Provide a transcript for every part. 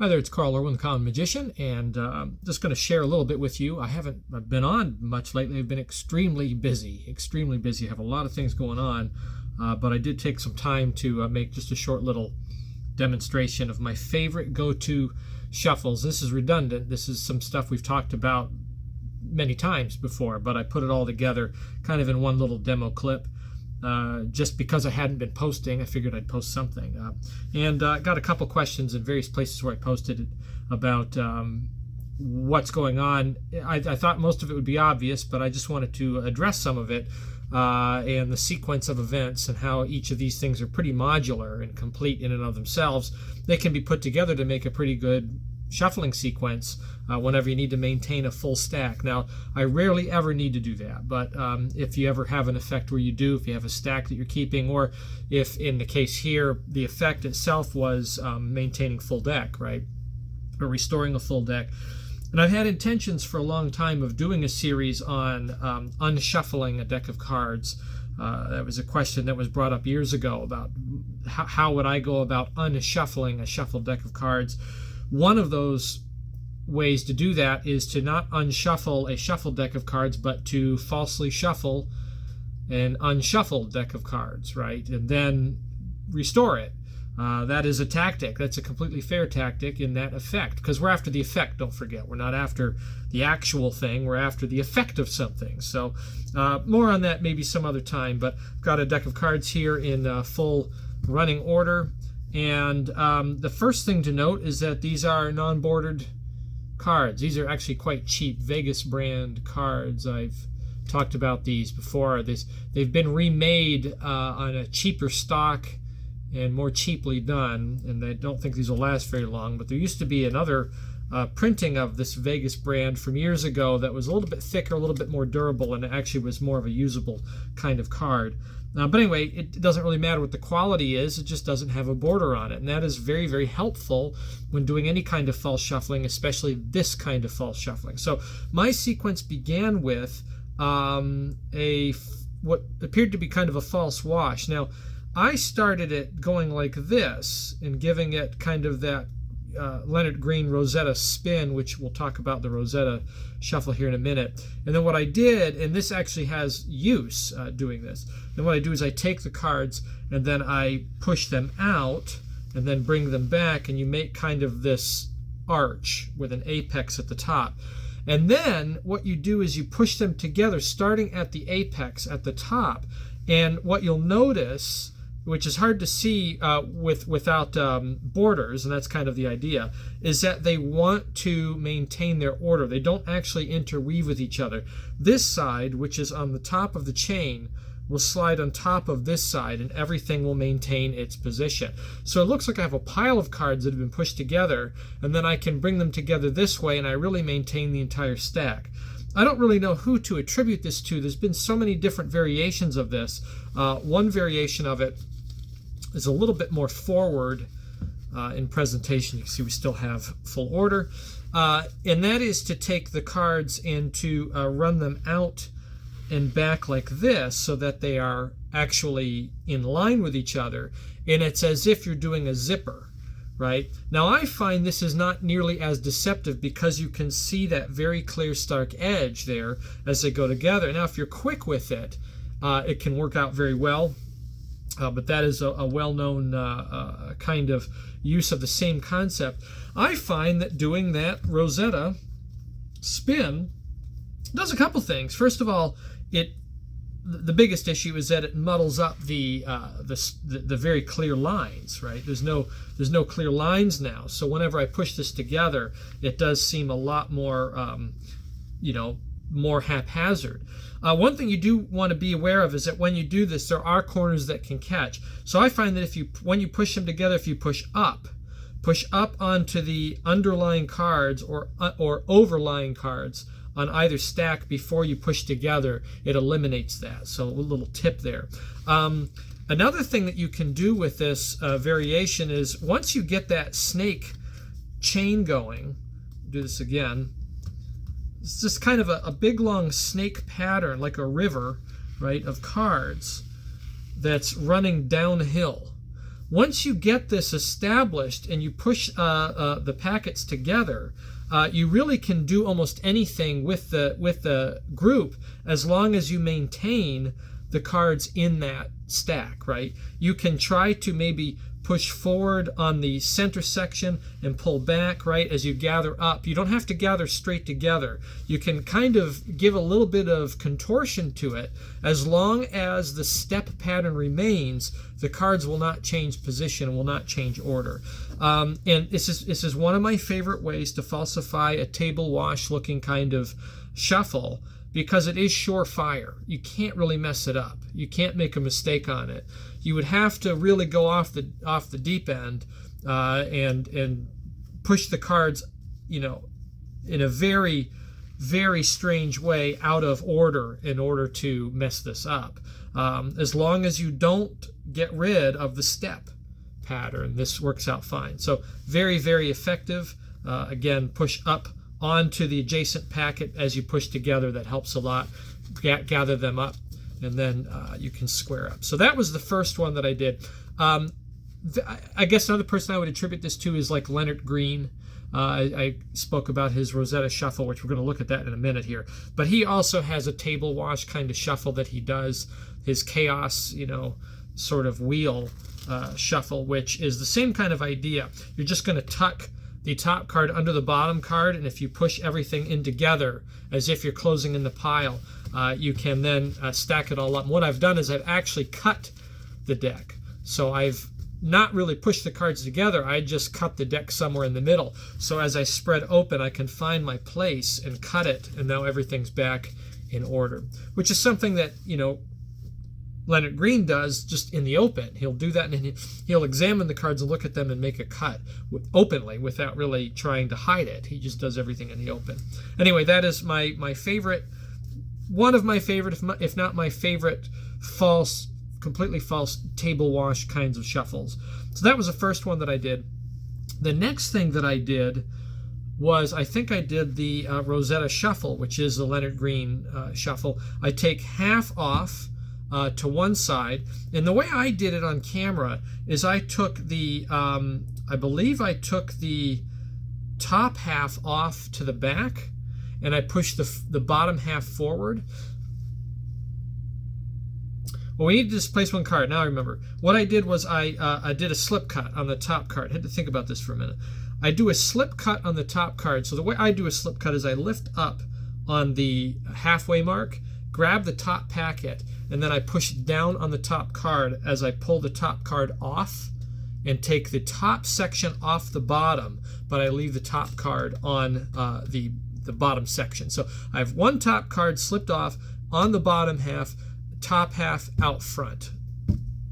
Hi there, it's Carl Irwin, the Common Magician, and just going to share a little bit with you. I haven't been on much lately. I've been extremely busy. I have a lot of things going on, but I did take some time to make just a short little demonstration of my favorite go-to shuffles. This is redundant. This is some stuff we've talked about many times before, but I put it all together kind of in one little demo clip. Just because I hadn't been posting, I figured I'd post something. And got a couple questions in various places where I posted it about what's going on. I thought most of it would be obvious, but I just wanted to address some of it and the sequence of events and how each of these things are pretty modular and complete in and of themselves. They can be put together to make a pretty good shuffling sequence whenever you need to maintain a full stack. Now, I rarely ever need to do that, but if you ever have an effect where you do, if you have a stack that you're keeping, or if in the case here, the effect itself was maintaining full deck, right, or restoring a full deck. And I've had intentions for a long time of doing a series on unshuffling a deck of cards. That was a question that was brought up years ago about how would I go about unshuffling a shuffled deck of cards. One of those ways to do that is to not unshuffle a shuffled deck of cards, but to falsely shuffle an unshuffled deck of cards, right? And then restore it. That is a tactic. That's a completely fair tactic in that effect, because we're after the effect, don't forget. We're not after the actual thing. We're after the effect of something. So more on that maybe some other time, but I've got a deck of cards here in full running order. And the first thing to note is that these are non-bordered cards. These are actually quite cheap Vegas brand cards. I've talked about these before. They've been remade on a cheaper stock and more cheaply done, and I don't think these will last very long, but there used to be another printing of this Vegas brand from years ago that was a little bit thicker, a little bit more durable, and it actually was more of a usable kind of card. But anyway, it doesn't really matter what the quality is, it just doesn't have a border on it. And that is very, very helpful when doing any kind of false shuffling, especially this kind of false shuffling. So my sequence began with what appeared to be kind of a false wash. Now, I started it going like this and giving it kind of that Leonard Green Rosetta spin, which we'll talk about the Rosetta shuffle here in a minute. And then what I did, and this actually has use doing this, then what I do is I take the cards and then I push them out and then bring them back, and you make kind of this arch with an apex at the top. And then what you do is you push them together starting at the apex at the top. And what you'll notice, which is hard to see without borders, and that's kind of the idea, is that they want to maintain their order. They don't actually interweave with each other. This side, which is on the top of the chain, will slide on top of this side, and everything will maintain its position. So it looks like I have a pile of cards that have been pushed together, and then I can bring them together this way, and I really maintain the entire stack. I don't really know who to attribute this to. There's been so many different variations of this. One variation of it is a little bit more forward in presentation. You can see we still have full order. And that is to take the cards and to run them out and back like this so that they are actually in line with each other. And it's as if you're doing a zipper, right? Now I find this is not nearly as deceptive because you can see that very clear stark edge there as they go together. Now if you're quick with it, it can work out very well. But that is a well-known kind of use of the same concept. I find that doing that Rosetta spin does a couple things. First of all, the biggest issue is that it muddles up the very clear lines, right? There's no clear lines now. So whenever I push this together, it does seem a lot more, more haphazard. One thing you do want to be aware of is that when you do this, there are corners that can catch. So I find that when you push them together, if you push up onto the underlying cards or overlying cards on either stack before you push together, it eliminates that. So a little tip there. Another thing that you can do with this variation is once you get that snake chain going, do this again, it's just kind of a big long snake pattern, like a river, right, of cards that's running downhill. Once you get this established and you push the packets together, you really can do almost anything with the group as long as you maintain the cards in that stack, right? You can try to maybe push forward on the center section and pull back, right, as you gather up. You don't have to gather straight together. You can kind of give a little bit of contortion to it. As long as the step pattern remains, the cards will not change position, will not change order. And this is one of my favorite ways to falsify a table wash looking kind of shuffle, because it is surefire. You can't really mess it up. You can't make a mistake on it. You would have to really go off the deep end and push the cards, in a very, very strange way out of order in order to mess this up. As long as you don't get rid of the step pattern, this works out fine. So very, very effective. Again, push up onto the adjacent packet as you push together. That helps a lot. Gather them up, and then you can square up. So that was the first one that I did. I guess another person I would attribute this to is like Leonard Green. I spoke about his Rosetta Shuffle, which we're going to look at that in a minute here. But he also has a table wash kind of shuffle that he does, his Chaos, sort of wheel shuffle, which is the same kind of idea. You're just going to tuck the top card under the bottom card, and if you push everything in together as if you're closing in the pile, you can then stack it all up. And what I've done is I've actually cut the deck. So I've not really pushed the cards together, I just cut the deck somewhere in the middle. So as I spread open, I can find my place and cut it, and now everything's back in order, which is something that, Leonard Green does just in the open. He'll do that, and he'll examine the cards and look at them and make a cut openly without really trying to hide it. He just does everything in the open. Anyway, that is my favorite, one of my favorite, if not my favorite, completely false table wash kinds of shuffles. So that was the first one that I did. The next thing that I did was, I think I did the Rosetta Shuffle, which is the Leonard Green shuffle. I take half off to one side, and the way I did it on camera is I took the I believe I took the top half off to the back, and I pushed the bottom half forward. Well, we need to displace one card. Now I remember. What I did was I did a slip cut on the top card. I had to think about this for a minute. I do a slip cut on the top card. So the way I do a slip cut is I lift up on the halfway mark, grab the top packet, and then I push down on the top card as I pull the top card off and take the top section off the bottom, but I leave the top card on the bottom section. So I have one top card slipped off on the bottom half, top half out front.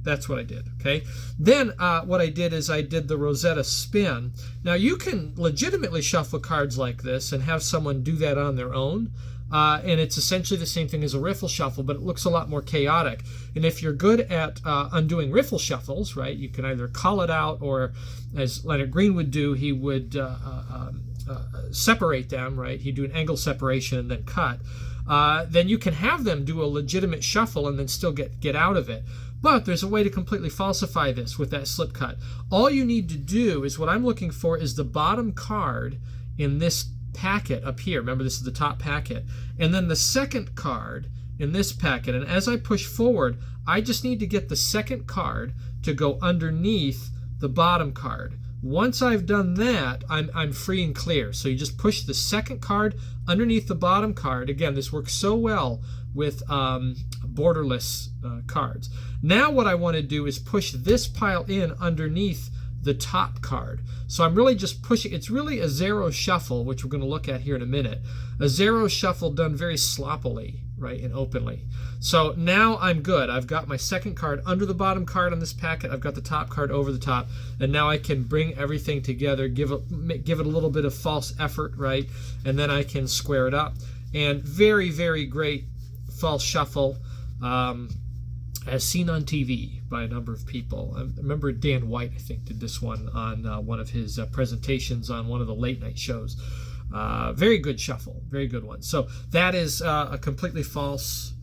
That's what I did, okay? Then what I did is I did the Rosetta Spin. Now you can legitimately shuffle cards like this and have someone do that on their own. And it's essentially the same thing as a riffle shuffle, but it looks a lot more chaotic. And if you're good at undoing riffle shuffles, right, you can either call it out, or as Leonard Green would do, he would separate them, right? He'd do an angle separation and then cut. Then you can have them do a legitimate shuffle and then still get out of it. But there's a way to completely falsify this with that slip cut. All you need to do is, what I'm looking for is the bottom card in this packet up here. Remember, this is the top packet. And then the second card in this packet. And as I push forward, I just need to get the second card to go underneath the bottom card. Once I've done that, I'm free and clear. So you just push the second card underneath the bottom card. Again, this works so well with borderless cards. Now what I want to do is push this pile in underneath the top card. So I'm really just pushing. It's really a zero shuffle, which we're going to look at here in a minute. A zero shuffle done very sloppily, right, and openly. So now I'm good. I've got my second card under the bottom card on this packet. I've got the top card over the top, and now I can bring everything together, give it a little bit of false effort, right, and then I can square it up. And very, very great false shuffle, as seen on TV by a number of people. I remember Dan White, I think, did this one on one of his presentations on one of the late night shows. Very good shuffle, very good one. So that is a completely false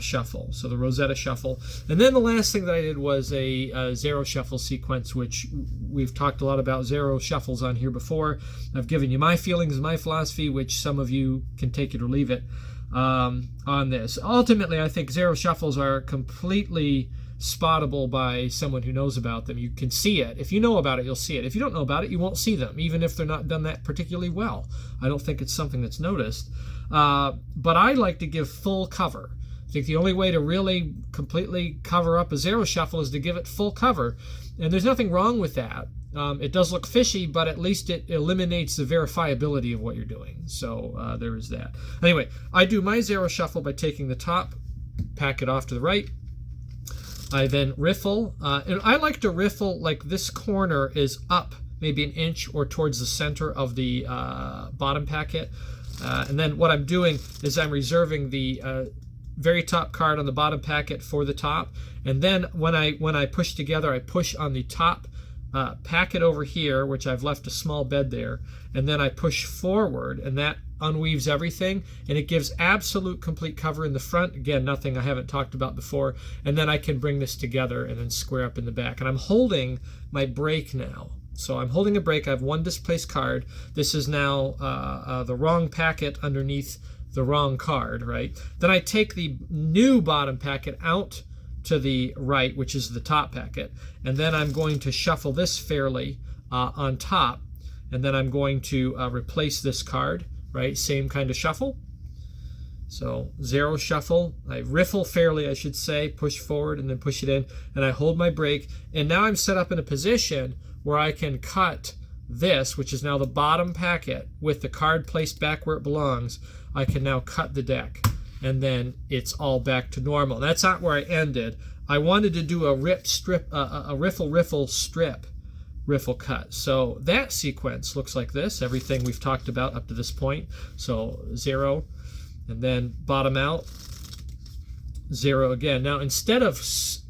shuffle, so the Rosetta Shuffle. And then the last thing that I did was a zero shuffle sequence, which we've talked a lot about zero shuffles on here before. I've given you my feelings, my philosophy, which some of you can take it or leave it on this. Ultimately, I think zero shuffles are completely spottable by someone who knows about them. You can see it. If you know about it, you'll see it. If you don't know about it, you won't see them, even if they're not done that particularly well. I don't think it's something that's noticed. But I like to give full cover. I think the only way to really completely cover up a zero shuffle is to give it full cover. And there's nothing wrong with that. It does look fishy, but at least it eliminates the verifiability of what you're doing. So there is that. Anyway, I do my zero shuffle by taking the top packet off to the right. I then riffle. And I like to riffle like this corner is up maybe an inch or towards the center of the bottom packet. And then what I'm doing is I'm reserving the very top card on the bottom packet for the top, and then when I push together, I push on the top packet over here, which I've left a small bed there, and then I push forward, and that unweaves everything, and it gives absolute complete cover in the front. Again, nothing I haven't talked about before. And then I can bring this together and then square up in the back. And I'm holding my break now. So I'm holding a break. I have one displaced card. This is now the wrong packet underneath the wrong card, right? Then I take the new bottom packet out to the right, which is the top packet, and then I'm going to shuffle this fairly on top, and then I'm going to replace this card, right? Same kind of shuffle. So zero shuffle, I riffle fairly, I should say, push forward and then push it in, and I hold my break, and now I'm set up in a position where I can cut this, which is now the bottom packet, with the card placed back where it belongs. I can now cut the deck, and then it's all back to normal. That's not where I ended. I wanted to do a riffle strip riffle cut. So that sequence looks like this, everything we've talked about up to this point. So zero, and then bottom out, zero again. Now instead of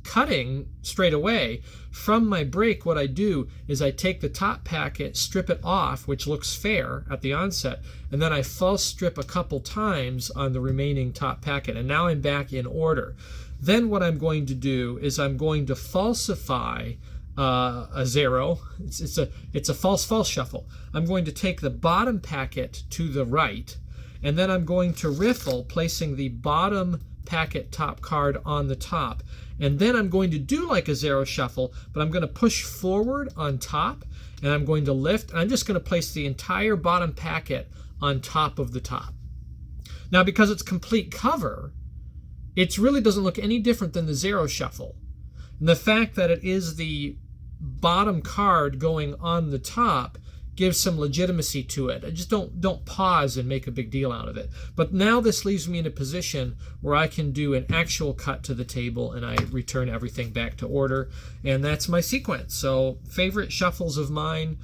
cutting straight away from my break, what I do is I take the top packet, strip it off, which looks fair at the onset, and then I false strip a couple times on the remaining top packet, and now I'm back in order. Then what I'm going to do is I'm going to falsify a zero. It's a false shuffle. I'm going to take the bottom packet to the right, and then I'm going to riffle, placing the bottom packet top card on the top. And then I'm going to do like a zero shuffle, but I'm going to push forward on top, and I'm going to lift, and I'm just going to place the entire bottom packet on top of the top. Now, because it's complete cover, it really doesn't look any different than the zero shuffle. And the fact that it is the bottom card going on the top gives some legitimacy to it. I just don't pause and make a big deal out of it. But now this leaves me in a position where I can do an actual cut to the table, and I return everything back to order. And that's my sequence. So favorite shuffles of mine,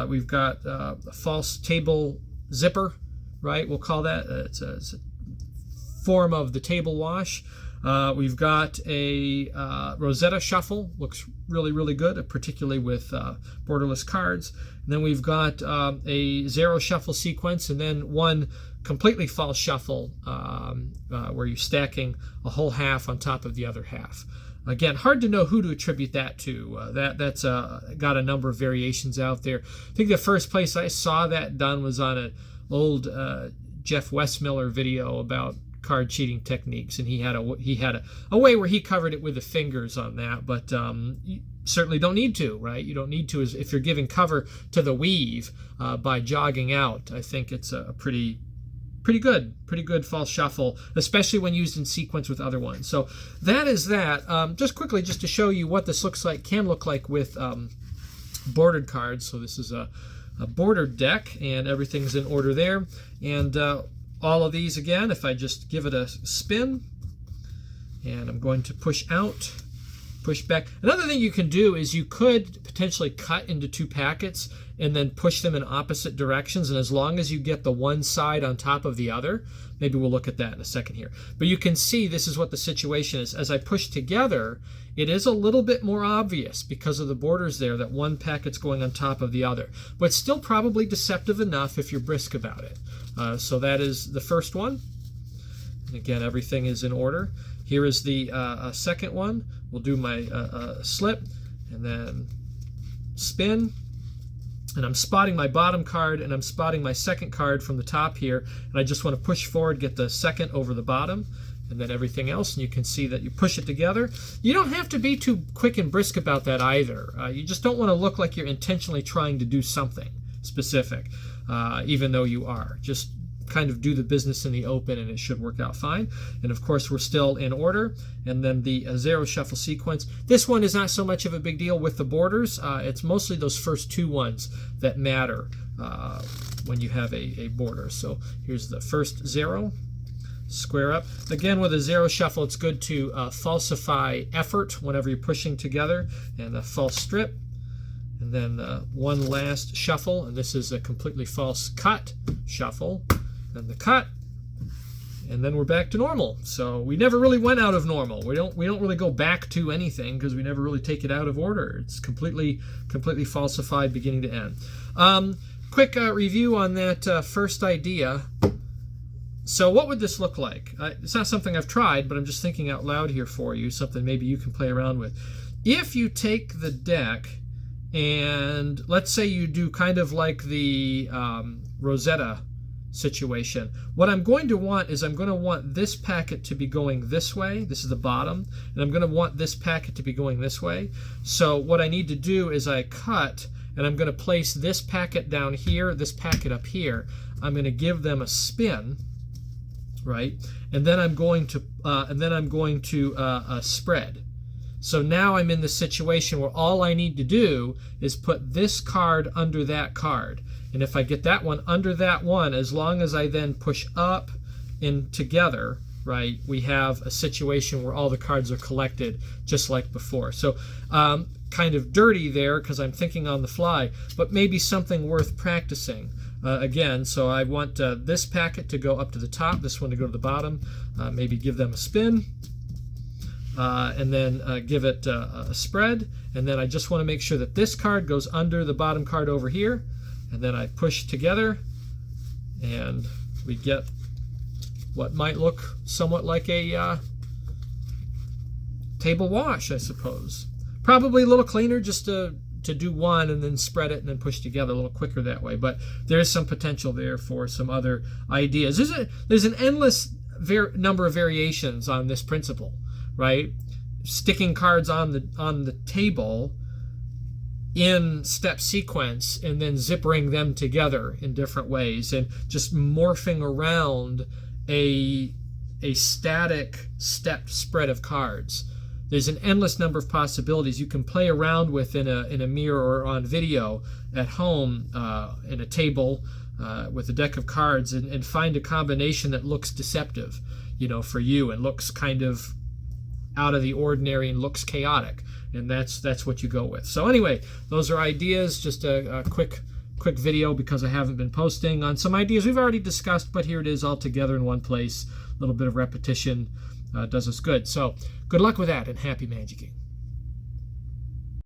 we've got a false table zipper, right? We'll call that. It's a form of the table wash. We've got a Rosetta Shuffle, looks really good, particularly with borderless cards. And then we've got a zero shuffle sequence, and then one completely false shuffle where you're stacking a whole half on top of the other half. Again, hard to know who to attribute that to. That's got a number of variations out there. I think the first place I saw that done was on an old Jeff Westmiller video about card cheating techniques, and he had a way where he covered it with the fingers on that, but you certainly don't need to, right? You don't need to if you're giving cover to the weave by jogging out. I think it's a pretty good false shuffle, especially when used in sequence with other ones. So that is that. Just quickly, just to show you what this can look like with bordered cards. So this is a bordered deck, and everything's in order there. And all of these, again, if I just give it a spin, and I'm going to push out, push back. Another thing you can do is you could potentially cut into two packets and then push them in opposite directions, and as long as you get the one side on top of the other, maybe we'll look at that in a second here. But you can see this is what the situation is. As I push together, it is a little bit more obvious because of the borders there that one packet's going on top of the other, but still probably deceptive enough if you're brisk about it. So that is the first one. Again, everything is in order. Here is the second one. We'll do my slip and then spin. And I'm spotting my bottom card and I'm spotting my second card from the top here. And I just want to push forward, get the second over the bottom, and then everything else. And you can see that you push it together. You don't have to be too quick and brisk about that either. You just don't want to look like you're intentionally trying to do something specific, even though you are. Just kind of do the business in the open and it should work out fine. And of course we're still in order. And then the zero shuffle sequence. This one is not so much of a big deal with the borders. It's mostly those first two ones that matter when you have a border. So here's the first zero. Square up. Again, with a zero shuffle, it's good to falsify effort whenever you're pushing together, and a false strip. And then one last shuffle, and this is a completely false cut shuffle. Then the cut, and then we're back to normal. So we never really went out of normal. We don't really go back to anything because we never really take it out of order. It's completely falsified beginning to end. Quick review on that first idea. So what would this look like? It's not something I've tried, but I'm just thinking out loud here for you, something maybe you can play around with. If you take the deck and let's say you do kind of like the Rosetta situation, what I'm going to want is I'm going to want this packet to be going this way. This is the bottom, and I'm going to want this packet to be going this way. So what I need to do is I cut, and I'm going to place this packet down here, this packet up here. I'm going to give them a spin, right? And then I'm going to spread. So now I'm in the situation where all I need to do is put this card under that card. And if I get that one under that one, as long as I then push up and together, right, we have a situation where all the cards are collected just like before. So kind of dirty there because I'm thinking on the fly, but maybe something worth practicing. Again, so I want this packet to go up to the top, this one to go to the bottom, maybe give them a spin, and then give it a spread, and then I just want to make sure that this card goes under the bottom card over here, and then I push together, and we get what might look somewhat like a table wash, I suppose. Probably a little cleaner just to do one and then spread it and then push together, a little quicker that way. But there is some potential there for some other ideas. There's an endless number of variations on this principle, right? Sticking cards on the table in step sequence and then zippering them together in different ways and just morphing around a static stepped spread of cards. There's an endless number of possibilities you can play around with in a mirror or on video at home, in a table with a deck of cards, and find a combination that looks deceptive, for you, and looks kind of out of the ordinary and looks chaotic, and that's what you go with. So anyway, those are ideas. Just a quick video because I haven't been posting on some ideas we've already discussed, but here it is all together in one place. A little bit of repetition does us good. So good luck with that, and happy magicking.